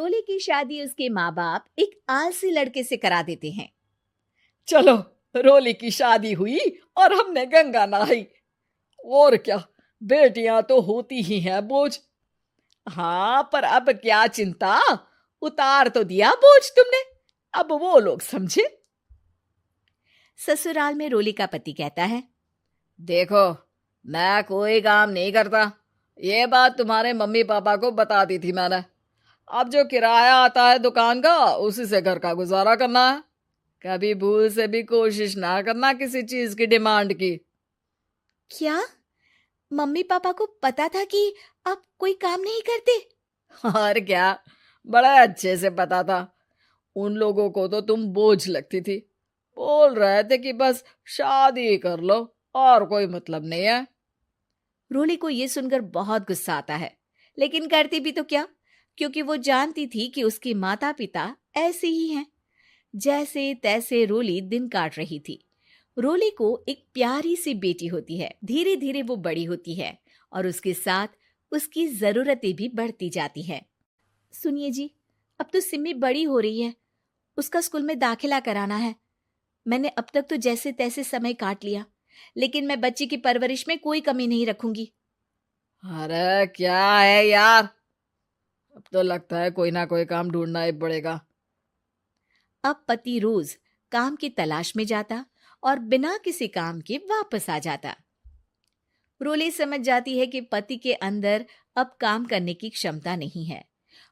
रोली की शादी उसके माँ बाप एक आलसी लड़के से करा देते हैं। चलो, रोली की शादी हुई और हमने गंगा नहाई। और क्या, बेटियां तो होती ही हैं बोझ। हाँ, पर अब क्या चिंता, उतार तो दिया बोझ तुमने, अब वो लोग समझे। ससुराल में रोली का पति कहता है, देखो, मैं कोई काम नहीं करता, ये बात तुम्हारे मम्मी पापा को बता दी थी मैंने। अब जो किराया आता है दुकान का, उसी से घर का गुजारा करना है। कभी भूल से भी कोशिश ना करना किसी चीज की डिमांड की। क्या मम्मी पापा को पता था कि आप कोई काम नहीं करते? और क्या, बड़ा अच्छे से पता था। उन लोगों को तो तुम बोझ लगती थी, बोल रहे थे कि बस शादी कर लो और कोई मतलब नहीं है। रोली को यह सुनकर बहुत गुस्सा आता है, लेकिन करती भी तो क्या, क्योंकि वो जानती थी कि उसके माता पिता ऐसे ही हैं। जैसे तैसे रोली दिन काट रही थी। रोली को एक प्यारी सी बेटी होती है। धीरे धीरे वो बड़ी होती है और उसके साथ उसकी जरूरतें भी बढ़ती जाती हैं। सुनिए जी, अब तो सिमी बड़ी हो रही है, उसका स्कूल में दाखिला कराना है। मैंने अब तक तो जैसे तैसे समय काट लिया, लेकिन मैं बच्ची की परवरिश में कोई कमी नहीं रखूंगी। अरे क्या है यार, अब तो लगता है कोई ना कोई काम ढूंढना ही पड़ेगा। अब पति रोज काम की तलाश में जाता और बिना किसी काम के वापस आ जाता। रोली समझ जाती है कि पति के अंदर अब काम करने की क्षमता नहीं है।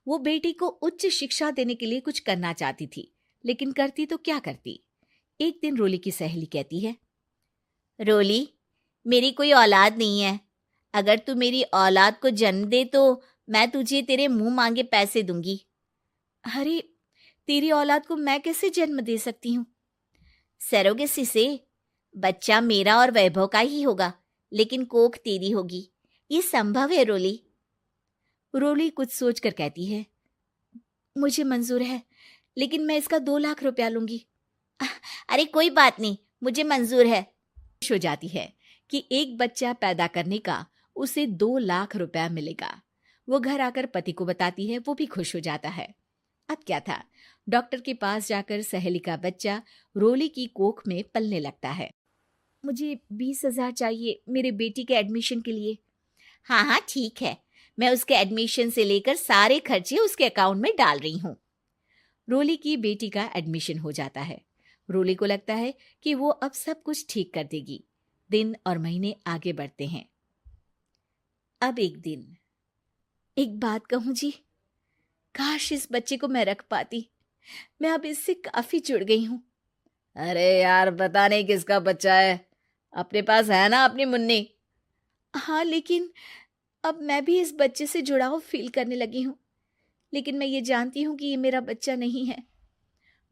वो बेटी को उच्च शिक्षा देने के लिए कुछ करना चाहती थी, लेकिन करती तो क्या करती। एक दिन रोली की सहेली कहती है, रोली, मेरी कोई औलाद नहीं है। अगर तू मेरी औलाद को जन्म दे तो मैं तुझे तेरे मुंह मांगे पैसे दूंगी। अरे, तेरी औलाद को मैं कैसे जन्म दे सकती हूँ? सरोगेसी से। बच्चा मेरा और वैभव का ही होगा, लेकिन कोख तेरी होगी। ये संभव है रोली। रोली कुछ सोचकर कहती है, मुझे मंजूर है, लेकिन मैं इसका 2 लाख रुपया लूंगी। अरे कोई बात नहीं, मुझे मंजूर है। खुश हो जाती है कि एक बच्चा पैदा करने का उसे 2 लाख रुपया मिलेगा। वो घर आकर पति को बताती है, वो भी खुश हो जाता है। अब क्या था, डॉक्टर के पास जाकर सहेली का बच्चा रोली की कोख में पलने लगता है। मुझे 20,000 चाहिए मेरे बेटी के एडमिशन के लिए। हाँ हाँ ठीक है, मैं उसके एडमिशन से लेकर सारे खर्चे उसके अकाउंट में डाल रही हूँ। रोली की बेटी का एडमिशन हो जाता है। रोली को लगता है कि वो अब सब कुछ ठीक कर देगी। दिन और महीने आगे बढ़ते हैं। अब एक दिन, एक बात कहूं जी, काश इस बच्चे को मैं रख पाती। मैं अब इससे काफी जुड़ गई हूँ। अरे यार, पता नहीं किसका बच्चा है, अपने पास है ना अपनी मुन्नी। हाँ, लेकिन अब मैं भी इस बच्चे से जुड़ाव फील करने लगी हूँ। लेकिन मैं ये जानती हूँ कि ये मेरा बच्चा नहीं है।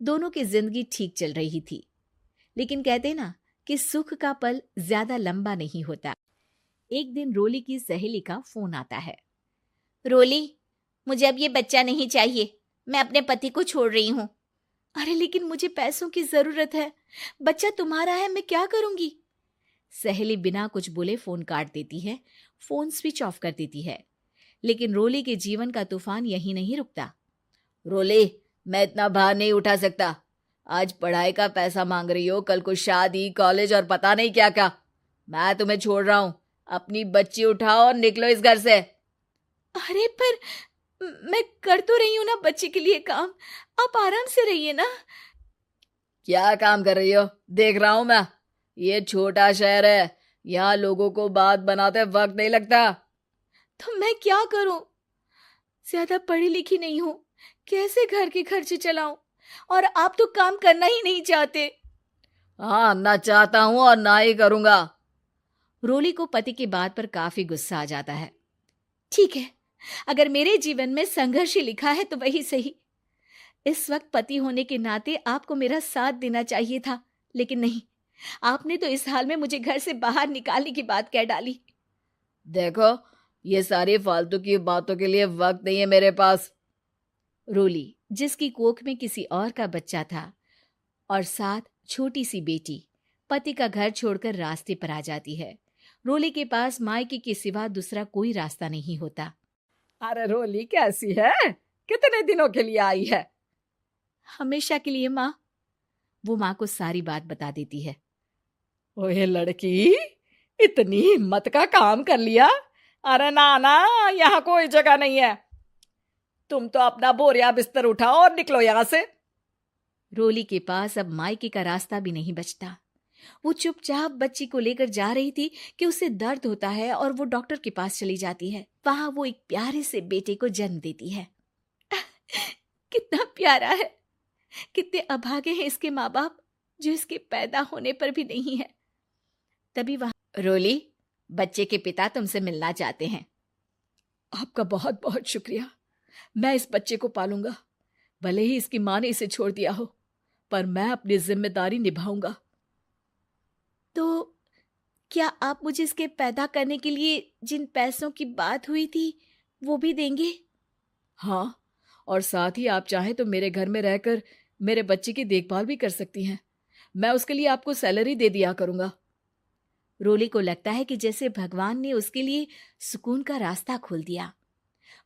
दोनों की जिंदगी ठीक चल रही थी, लेकिन कहते ना कि सुख का पल ज्यादा लंबा नहीं होता। एक दिन रोली की सहेली का फोन आता है। रोली, मुझे अब ये बच्चा नहीं चाहिए, मैं अपने पति को छोड़ रही हूँ। अरे लेकिन मुझे पैसों की जरूरत है, बच्चा तुम्हारा है, मैं क्या करूंगी? सहेली बिना कुछ बोले फोन काट देती है, फोन स्विच ऑफ कर देती है। लेकिन रोली के जीवन का तूफान यहीं नहीं रुकता। रोली, मैं इतना भार नहीं उठा सकता। आज पढ़ाई का पैसा मांग रही हो, कल को शादी, कॉलेज और पता नहीं क्या क्या। मैं तुम्हें छोड़ रहा हूँ, अपनी बच्ची उठाओ और निकलो इस घर से। अरे पर मैं कर तो रही हूं ना बच्चे के लिए काम, आप आराम से रहिए ना। क्या काम कर रही हो, देख रहा हूं मैं। ये छोटा शहर है, यहाँ लोगों को बात बनाते वक्त नहीं लगता। तो मैं क्या करूं? ज्यादा पढ़ी लिखी नहीं हूं, कैसे घर के खर्चे चलाऊं? और आप तो काम करना ही नहीं चाहते। हाँ, ना चाहता हूं और ना ही करूंगा। रोली को पति की बात पर काफी गुस्सा आ जाता है। ठीक है, अगर मेरे जीवन में संघर्ष ही लिखा है तो वही सही। इस वक्त पति होने के नाते आपको मेरा साथ देना चाहिए था, लेकिन नहीं, आपने तो इस हाल में मुझे घर से बाहर निकालने की बात कह डाली। देखो, ये सारी फालतू की बातों के लिए वक्त नहीं है मेरे पास। रोली, जिसकी कोख में किसी और का बच्चा था और साथ छोटी सी बेटी, पति का घर छोड़कर रास्ते पर आ जाती है। रोली के पास मायके के सिवा दूसरा कोई रास्ता नहीं होता। अरे रोली कैसी है, कितने दिनों के लिए आई है? हमेशा के लिए माँ। वो माँ को सारी बात बता देती है। ओए लड़की, इतनी हिम्मत का काम कर लिया। अरे ना ना, यहाँ कोई जगह नहीं है। तुम तो अपना बोरिया बिस्तर उठाओ और निकलो यहाँ से। रोली के पास अब मायके का रास्ता भी नहीं बचता। वो चुपचाप बच्ची को लेकर जा रही थी कि उसे दर्द होता है और वो डॉक्टर के पास चली जाती है। वहां वो एक प्यारे से बेटे को जन्म देती है। कितना प्यारा है, कितने अभागे हैं इसके माँ बाप जो इसके पैदा होने पर भी नहीं है। तभी वहां रोली, बच्चे के पिता तुमसे मिलना चाहते हैं। आपका बहुत बहुत शुक्रिया। मैं इस बच्चे को पालूंगा, भले ही इसकी माँ ने इसे छोड़ दिया हो, पर मैं अपनी जिम्मेदारी निभाऊंगा। तो क्या आप मुझे इसके पैदा करने के लिए जिन पैसों की बात हुई थी वो भी देंगे? हाँ, और साथ ही आप चाहें तो मेरे घर में रहकर मेरे बच्चे की देखभाल भी कर सकती हैं। मैं उसके लिए आपको सैलरी दे दिया करूंगा। रोली को लगता है कि जैसे भगवान ने उसके लिए सुकून का रास्ता खोल दिया।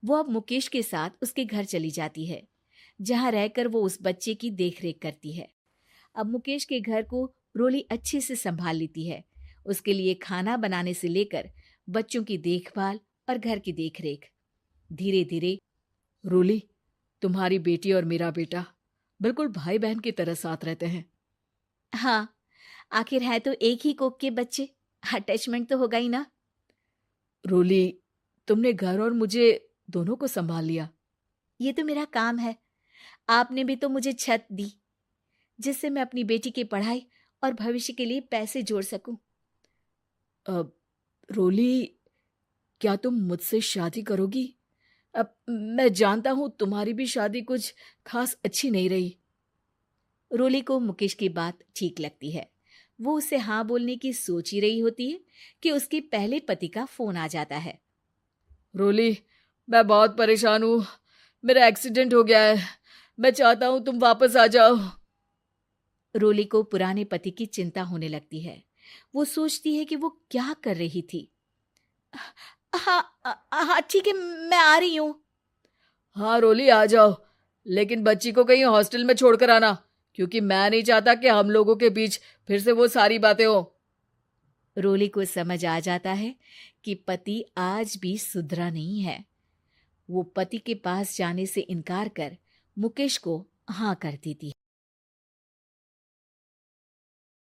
वो अब मुकेश के साथ उसके घर चली जाती है, जहां रहकर वो उस बच्चे की देखरेख करती है। अब मुकेश के घर को रोली अच्छे से संभाल लेती है। उसके लिए खाना बनाने से लेकर बच्चों की देखभाल और घर की देखरेख। धीरे धीरे रोली, तुम्हारी बेटी और मेरा बेटा बिल्कुल भाई बहन की तरह साथ रहते हैं। हाँ, आखिर है तो एक ही कोख के बच्चे, अटैचमेंट तो होगा ही ना। रोली, तुमने घर और मुझे दोनों को संभाल लिया। ये तो मेरा काम है। आपने भी तो मुझे छत दी जिससे मैं अपनी बेटी की पढ़ाई और भविष्य के लिए पैसे जोड़ सकूं। अब रोली, क्या तुम मुझसे शादी करोगी? अब मैं जानता हूं तुम्हारी भी शादी कुछ खास अच्छी नहीं रही। रोली को मुकेश की बात ठीक लगती है। वो उसे हाँ बोलने की सोच ही रही होती है कि उसके पहले पति का फोन आ जाता है। रोली, मैं बहुत परेशान हूँ। मेरा एक्सीडेंट हो गया है। मैं चाहता हूँ तुम वापस आ जाओ। रोली को पुराने पति की चिंता होने लगती है। वो सोचती है कि वो क्या कर रही थी। हाँ हाँ ठीक है, मैं आ रही हूँ। हाँ रोली, आ जाओ, लेकिन बच्ची को कहीं हॉस्टल में छोड़कर आना, क्योंकि मैं नहीं चाहता कि हम लोगों के बीच फिर से वो सारी बातें हो। रोली को समझ आ जाता है कि पति आज भी सुधरा नहीं है। वो पति के पास जाने से इनकार कर मुकेश को हाँ कर देती है।